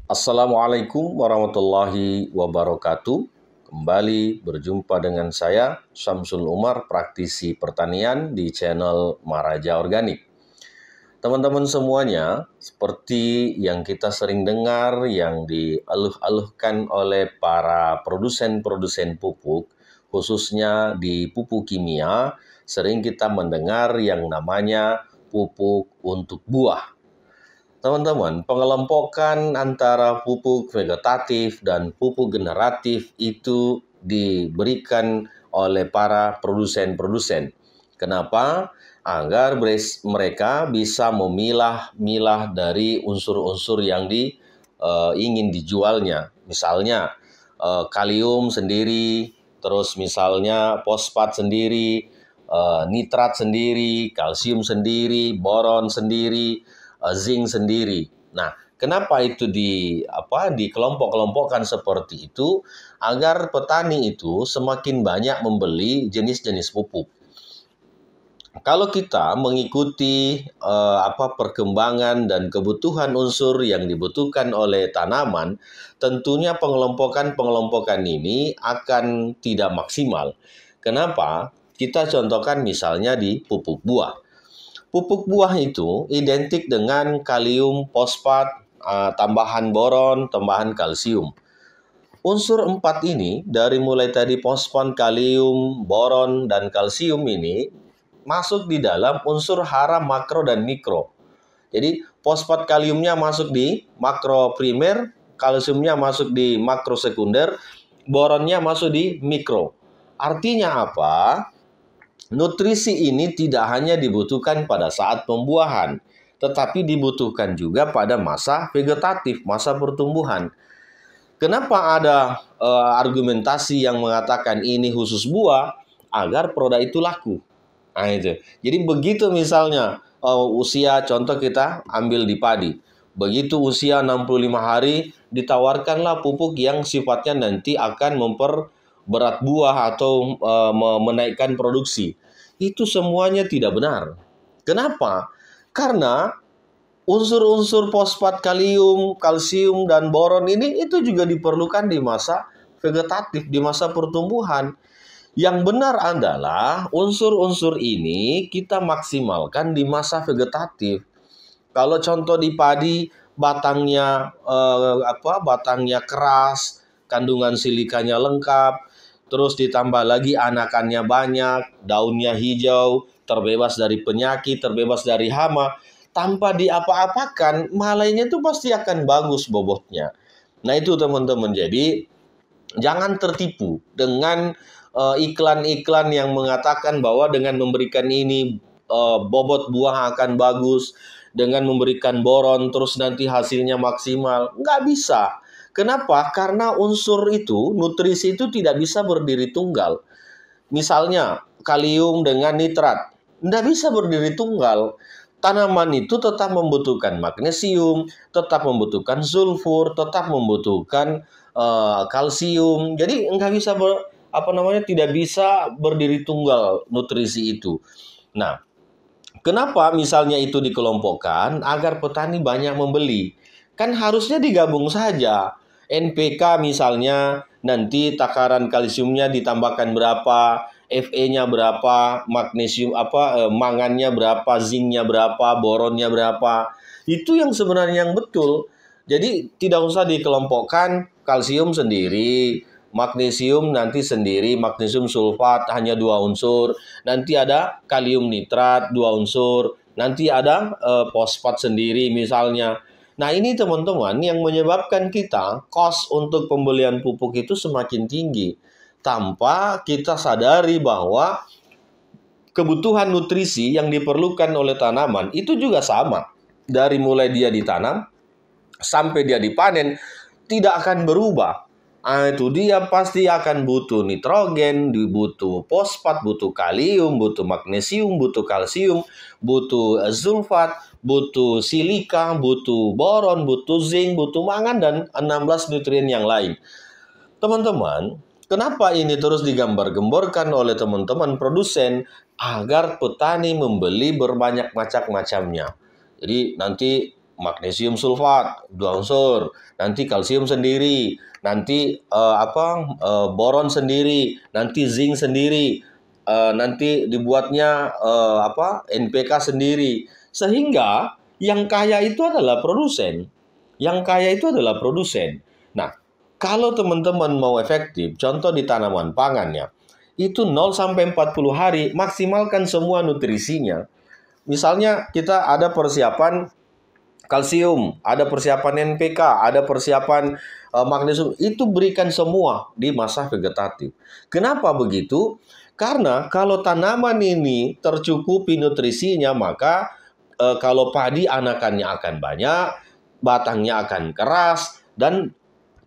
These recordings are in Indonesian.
Assalamualaikum warahmatullahi wabarakatuh. Kembali berjumpa dengan saya, Syamsul Umar, praktisi pertanian di channel Maraja Organik. Teman-teman semuanya, seperti yang kita sering dengar, yang dieluh-eluhkan oleh para produsen-produsen pupuk, khususnya di pupuk kimia, sering kita mendengar yang namanya pupuk untuk buah. Teman-teman, pengelompokan antara pupuk vegetatif dan pupuk generatif itu diberikan oleh para produsen-produsen. Kenapa? Agar mereka bisa memilah-milah dari unsur-unsur yang ingin dijualnya. Misalnya, kalium sendiri, terus misalnya fosfat sendiri, nitrat sendiri, kalsium sendiri, boron sendiri, zinc sendiri. Nah, kenapa itu dikelompok-kelompokkan seperti itu? Agar petani itu semakin banyak membeli jenis-jenis pupuk. Kalau kita mengikuti perkembangan dan kebutuhan unsur yang dibutuhkan oleh tanaman, tentunya pengelompokan ini akan tidak maksimal. Kenapa? Kita contohkan misalnya di pupuk buah. Pupuk buah itu identik dengan kalium, fosfat, tambahan boron, tambahan kalsium. Unsur 4 ini, dari mulai tadi fosfat, kalium, boron, dan kalsium ini, masuk di dalam unsur hara makro dan mikro. Jadi, fosfat kaliumnya masuk di makro primer, kalsiumnya masuk di makro sekunder, boronnya masuk di mikro. Artinya apa? Nutrisi ini tidak hanya dibutuhkan pada saat pembuahan, tetapi dibutuhkan juga pada masa vegetatif, masa pertumbuhan. Kenapa ada argumentasi yang mengatakan ini khusus buah? Agar produk itu laku. Nah, itu. Jadi begitu misalnya usia, contoh kita ambil di padi. Begitu usia 65 hari, ditawarkanlah pupuk yang sifatnya nanti akan memperberat buah atau menaikkan produksi. Itu semuanya tidak benar. Kenapa? Karena unsur-unsur fosfat, kalium, kalsium, dan boron ini itu juga diperlukan di masa vegetatif, di masa pertumbuhan. Yang benar adalah unsur-unsur ini kita maksimalkan di masa vegetatif. Kalau contoh di padi, batangnya keras, kandungan silikanya lengkap, terus ditambah lagi anakannya banyak, daunnya hijau, terbebas dari penyakit, terbebas dari hama. Tanpa diapa-apakan, malainya itu pasti akan bagus bobotnya. Nah itu teman-teman, jadi jangan tertipu dengan iklan-iklan yang mengatakan bahwa dengan memberikan ini bobot buah akan bagus, dengan memberikan boron terus nanti hasilnya maksimal. Nggak bisa. Kenapa? Karena unsur itu, nutrisi itu tidak bisa berdiri tunggal. Misalnya kalium dengan nitrat, nggak bisa berdiri tunggal. Tanaman itu tetap membutuhkan magnesium, tetap membutuhkan sulfur, tetap membutuhkan kalsium. Jadi nggak bisa tidak bisa berdiri tunggal nutrisi itu. Nah, kenapa misalnya itu dikelompokkan? Agar petani banyak membeli. Kan harusnya digabung saja. NPK misalnya, nanti takaran kalsiumnya ditambahkan berapa, Fe-nya berapa, magnesium mangannya berapa, zincnya berapa, boronnya berapa. Itu yang sebenarnya yang betul. Jadi tidak usah dikelompokkan kalsium sendiri, magnesium nanti sendiri, magnesium sulfat hanya 2 unsur, nanti ada kalium nitrat 2 unsur, nanti ada fosfat sendiri misalnya. Nah ini teman-teman yang menyebabkan kita cost untuk pembelian pupuk itu semakin tinggi. Tanpa kita sadari bahwa kebutuhan nutrisi yang diperlukan oleh tanaman itu juga sama. Dari mulai dia ditanam sampai dia dipanen tidak akan berubah. Itu dia pasti akan butuh nitrogen, butuh fosfat, butuh kalium, butuh magnesium, butuh kalsium, butuh sulfat, butuh silika, butuh boron, butuh zinc, butuh mangan, dan 16 nutrien yang lain. Teman-teman, kenapa ini terus digambar-gemborkan oleh teman-teman produsen? Agar petani membeli berbanyak macam-macamnya. Jadi nanti magnesium sulfat 2 unsur, nanti kalsium sendiri, nanti boron sendiri, nanti zinc sendiri, nanti dibuatnya NPK sendiri, sehingga yang kaya itu adalah produsen. Yang kaya itu adalah produsen. Nah, kalau teman-teman mau efektif, contoh di tanaman pangan ya, itu 0 sampai 40 hari maksimalkan semua nutrisinya. Misalnya kita ada persiapan kalsium, ada persiapan NPK, ada persiapan magnesium, itu berikan semua di masa vegetatif. Kenapa begitu? Karena kalau tanaman ini tercukupi nutrisinya, maka kalau padi anakannya akan banyak, batangnya akan keras, dan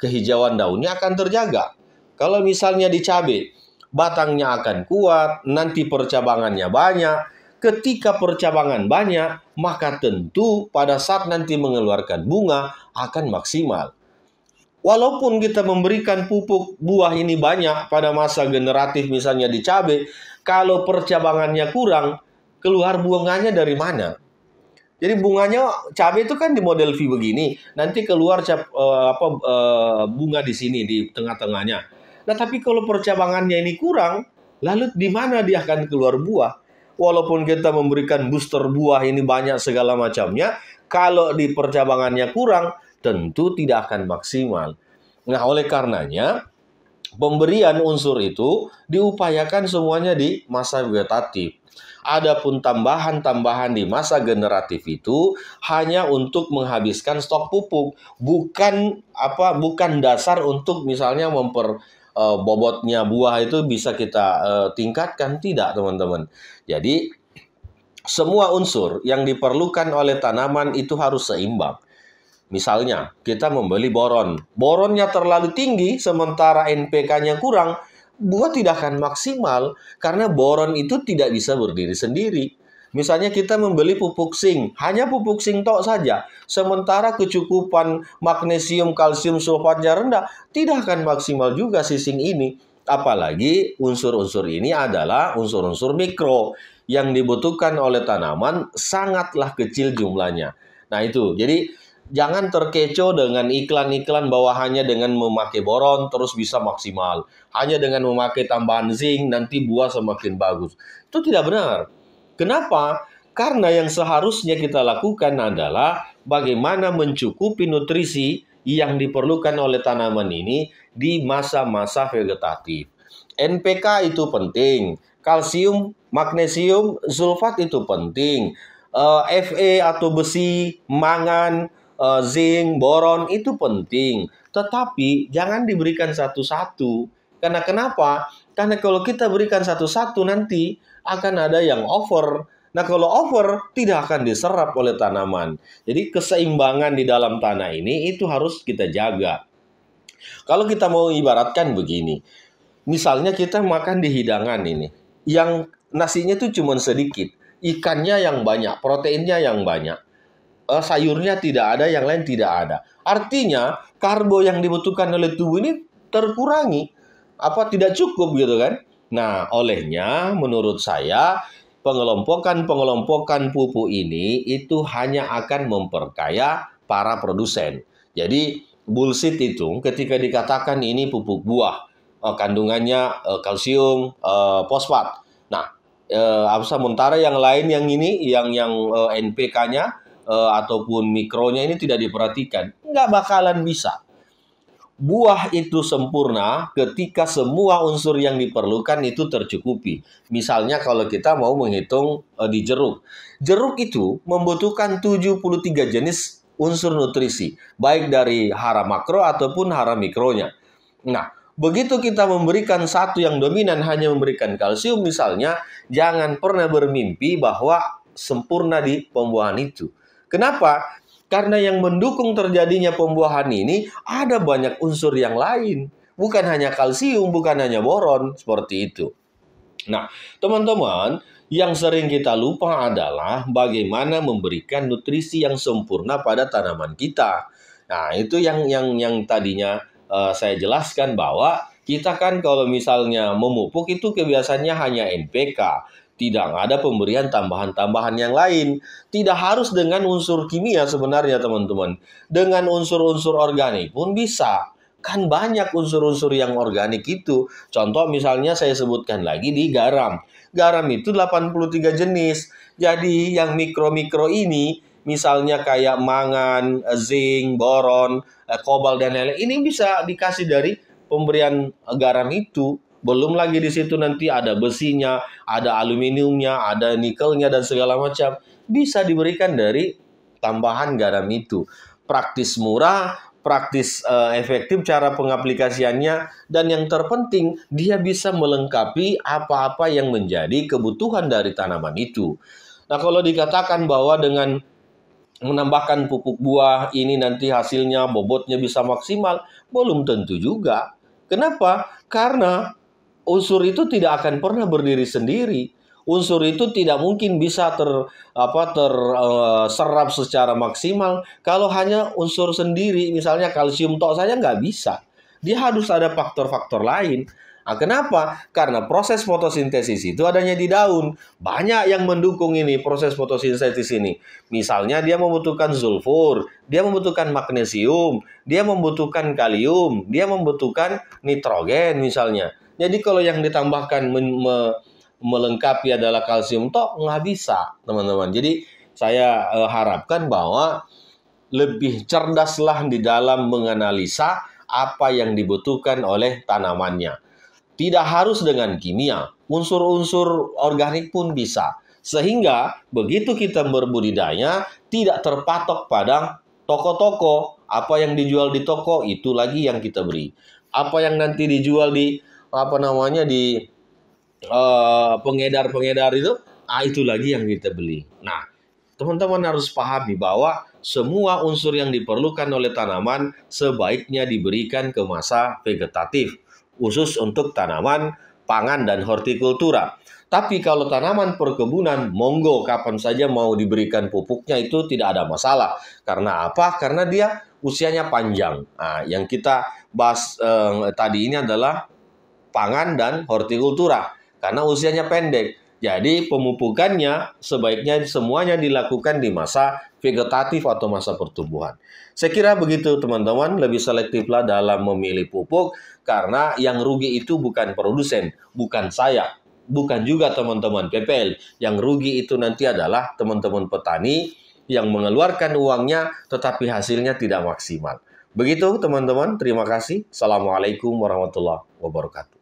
kehijauan daunnya akan terjaga. Kalau misalnya di cabai, batangnya akan kuat, nanti percabangannya banyak. Ketika percabangan banyak, maka tentu pada saat nanti mengeluarkan bunga akan maksimal. Walaupun kita memberikan pupuk buah ini banyak pada masa generatif misalnya di cabai, kalau percabangannya kurang, keluar bunganya dari mana? Jadi bunganya cabai itu kan di model V begini, nanti keluar bunga di sini di tengah-tengahnya. Nah, tapi kalau percabangannya ini kurang, lalu di mana dia akan keluar buah? Walaupun kita memberikan booster buah ini banyak segala macamnya, kalau di percabangannya kurang, tentu tidak akan maksimal. Nah, oleh karenanya, pemberian unsur itu diupayakan semuanya di masa vegetatif. Adapun tambahan-tambahan di masa generatif itu hanya untuk menghabiskan stok pupuk, bukan dasar untuk misalnya bobotnya buah itu bisa kita tingkatkan, tidak teman-teman. Jadi semua unsur yang diperlukan oleh tanaman itu harus seimbang. Misalnya kita membeli boron, boronnya terlalu tinggi sementara NPK-nya kurang, buah tidak akan maksimal karena boron itu tidak bisa berdiri sendiri. Misalnya kita membeli pupuk zinc, hanya pupuk zinc tok saja, sementara kecukupan magnesium, kalsium, sulfatnya rendah, tidak akan maksimal juga si zinc ini. Apalagi unsur-unsur ini adalah unsur-unsur mikro yang dibutuhkan oleh tanaman sangatlah kecil jumlahnya. Nah itu, jadi jangan terkecoh dengan iklan-iklan bahwa hanya dengan memakai boron terus bisa maksimal. Hanya dengan memakai tambahan zinc nanti buah semakin bagus. Itu tidak benar. Kenapa? Karena yang seharusnya kita lakukan adalah bagaimana mencukupi nutrisi yang diperlukan oleh tanaman ini di masa-masa vegetatif. NPK itu penting. Kalsium, magnesium, sulfat itu penting. Fe atau besi, mangan, zinc, boron itu penting, tetapi jangan diberikan satu-satu. Karena kenapa? Karena kalau kita berikan satu-satu nanti akan ada yang over. Nah, kalau over tidak akan diserap oleh tanaman. Jadi keseimbangan di dalam tanah ini itu harus kita jaga. Kalau kita mau ibaratkan begini, misalnya kita makan di hidangan ini, yang nasinya itu cuma sedikit, ikannya yang banyak, proteinnya yang banyak. Sayurnya tidak ada, yang lain tidak ada. Artinya karbo yang dibutuhkan oleh tubuh ini terkurangi, tidak cukup gitu kan? Nah, olehnya menurut saya pengelompokan pupuk ini itu hanya akan memperkaya para produsen. Jadi bullshit itu ketika dikatakan ini pupuk buah, kandungannya kalsium, fosfat. Nah, sementara yang lain yang ini yang NPK-nya ataupun mikronya ini tidak diperhatikan, nggak bakalan bisa. Buah itu sempurna ketika semua unsur yang diperlukan itu tercukupi. Misalnya kalau kita mau menghitung di jeruk. Jeruk itu membutuhkan 73 jenis unsur nutrisi, baik dari hara makro ataupun hara mikronya. Nah, begitu kita memberikan satu yang dominan hanya memberikan kalsium misalnya, jangan pernah bermimpi bahwa sempurna di pembuahan itu. Kenapa? Karena yang mendukung terjadinya pembuahan ini ada banyak unsur yang lain. Bukan hanya kalsium, bukan hanya boron, seperti itu. Nah, teman-teman, yang sering kita lupa adalah bagaimana memberikan nutrisi yang sempurna pada tanaman kita. Nah, itu yang tadinya saya jelaskan bahwa kita kan kalau misalnya memupuk itu kebiasaannya hanya NPK. Tidak ada pemberian tambahan-tambahan yang lain. Tidak harus dengan unsur kimia sebenarnya teman-teman. Dengan unsur-unsur organik pun bisa. Kan banyak unsur-unsur yang organik itu. Contoh misalnya saya sebutkan lagi di garam. Garam itu 83 jenis. Jadi yang mikro-mikro ini, misalnya kayak mangan, zinc, boron, kobalt, dan lain-lain, ini bisa dikasih dari pemberian garam itu. Belum lagi di situ nanti ada besinya, ada aluminiumnya, ada nikelnya, dan segala macam. Bisa diberikan dari tambahan garam itu. Praktis murah, praktis efektif cara pengaplikasiannya, dan yang terpenting dia bisa melengkapi apa-apa yang menjadi kebutuhan dari tanaman itu. Nah, kalau dikatakan bahwa dengan menambahkan pupuk buah ini nanti hasilnya bobotnya bisa maksimal, belum tentu juga. Kenapa? Karena unsur itu tidak akan pernah berdiri sendiri. Unsur itu tidak mungkin bisa terserap secara maksimal kalau hanya unsur sendiri. Misalnya kalsium tok saja nggak bisa. Dia harus ada faktor-faktor lain. Nah, kenapa? Karena proses fotosintesis itu adanya di daun. Banyak yang mendukung ini proses fotosintesis ini. Misalnya dia membutuhkan sulfur, dia membutuhkan magnesium, dia membutuhkan kalium, dia membutuhkan nitrogen misalnya. Jadi kalau yang ditambahkan melengkapi adalah kalsium tok, nggak bisa, teman-teman. Jadi saya harapkan bahwa lebih cerdaslah di dalam menganalisa apa yang dibutuhkan oleh tanamannya. Tidak harus dengan kimia, unsur-unsur organik pun bisa. Sehingga begitu kita berbudidaya, tidak terpatok pada toko-toko. Apa yang dijual di toko, itu lagi yang kita beri. Apa yang nanti dijual di pengedar-pengedar itu lagi yang kita beli. Nah, teman-teman harus pahami bahwa semua unsur yang diperlukan oleh tanaman sebaiknya diberikan ke masa vegetatif, khusus untuk tanaman pangan dan hortikultura. Tapi kalau tanaman perkebunan, monggo kapan saja mau diberikan pupuknya itu tidak ada masalah. Karena apa? Karena dia usianya panjang. Nah, yang kita bahas tadi ini adalah pangan dan hortikultura karena usianya pendek. Jadi pemupukannya sebaiknya semuanya dilakukan di masa vegetatif atau masa pertumbuhan. Saya kira begitu teman-teman, lebih selektiflah dalam memilih pupuk karena yang rugi itu bukan produsen, bukan saya, bukan juga teman-teman PPL. Yang rugi itu nanti adalah teman-teman petani yang mengeluarkan uangnya tetapi hasilnya tidak maksimal. Begitu teman-teman, terima kasih. Assalamualaikum warahmatullahi wabarakatuh.